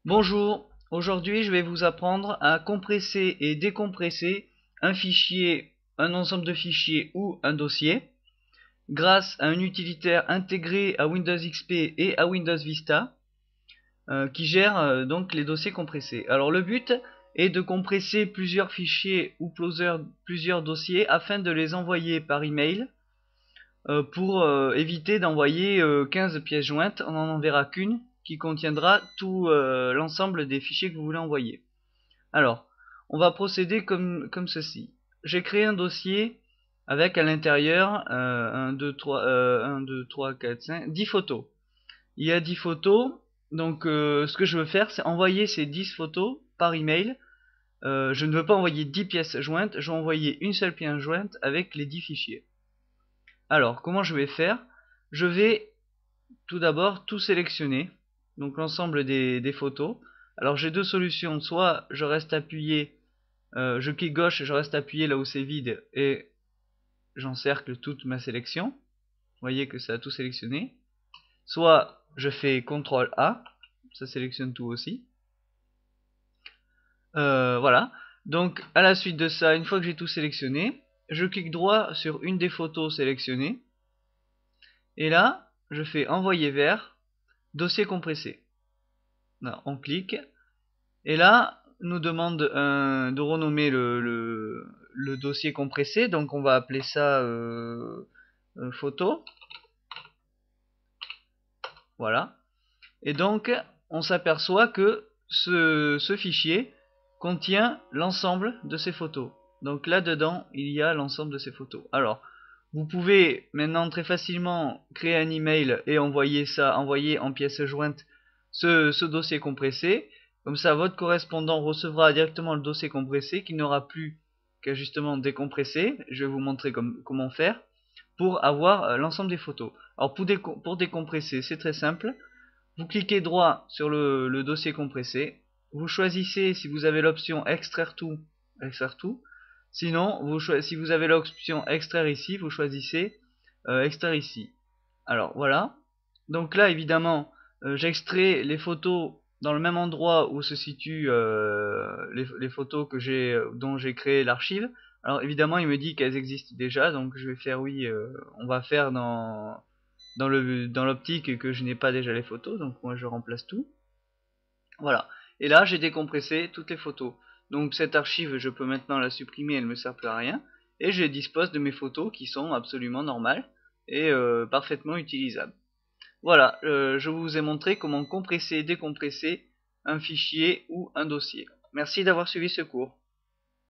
Bonjour, aujourd'hui je vais vous apprendre à compresser et décompresser un fichier, un ensemble de fichiers ou un dossier grâce à un utilitaire intégré à Windows XP et à Windows Vista qui gère donc les dossiers compressés. Alors le but est de compresser plusieurs fichiers ou plusieurs dossiers afin de les envoyer par email pour éviter d'envoyer 15 pièces jointes. On n'en enverra qu'une qui contiendra tout l'ensemble des fichiers que vous voulez envoyer. Alors, on va procéder comme ceci. J'ai créé un dossier avec à l'intérieur 10 photos. Il y a 10 photos, donc ce que je veux faire, c'est envoyer ces 10 photos par email. Je ne veux pas envoyer 10 pièces jointes, je veux envoyer une seule pièce jointe avec les 10 fichiers. Alors, comment je vais faire? Je vais tout d'abord tout sélectionner, donc l'ensemble des photos. Alors j'ai deux solutions, soit je reste appuyé, je clique gauche et je reste appuyé là où c'est vide et j'encercle toute ma sélection. Vous voyez que ça a tout sélectionné. Soit je fais CTRL A, ça sélectionne tout aussi. Voilà. Donc à la suite de ça, une fois que j'ai tout sélectionné, je clique droit sur une des photos sélectionnées. Et là, je fais envoyer vers dossier compressé. Là, on clique. Et là, nous demande de renommer le dossier compressé. Donc on va appeler ça photo. Voilà. Et donc, on s'aperçoit que ce fichier contient l'ensemble de ces photos. Donc là-dedans, il y a l'ensemble de ces photos. Alors, vous pouvez maintenant très facilement créer un email et envoyer en pièces jointes ce dossier compressé. Comme ça, votre correspondant recevra directement le dossier compressé qui n'aura plus qu'à justement décompresser. Je vais vous montrer comment faire pour avoir l'ensemble des photos. Alors pour décompresser, c'est très simple. Vous cliquez droit sur le dossier compressé. Vous choisissez si vous avez l'option extraire tout. Sinon, si vous avez l'option extraire ici, vous choisissez extraire ici. Alors voilà. Donc là, évidemment, j'extrais les photos dans le même endroit où se situent les photos dont j'ai créé l'archive. Alors évidemment, il me dit qu'elles existent déjà, donc je vais faire oui. On va faire dans l'optique que je n'ai pas déjà les photos, donc moi je remplace tout. Voilà. Et là, j'ai décompressé toutes les photos. Donc cette archive, je peux maintenant la supprimer, elle ne me sert plus à rien. Et je dispose de mes photos qui sont absolument normales et parfaitement utilisables. Voilà, je vous ai montré comment compresser et décompresser un fichier ou un dossier. Merci d'avoir suivi ce cours.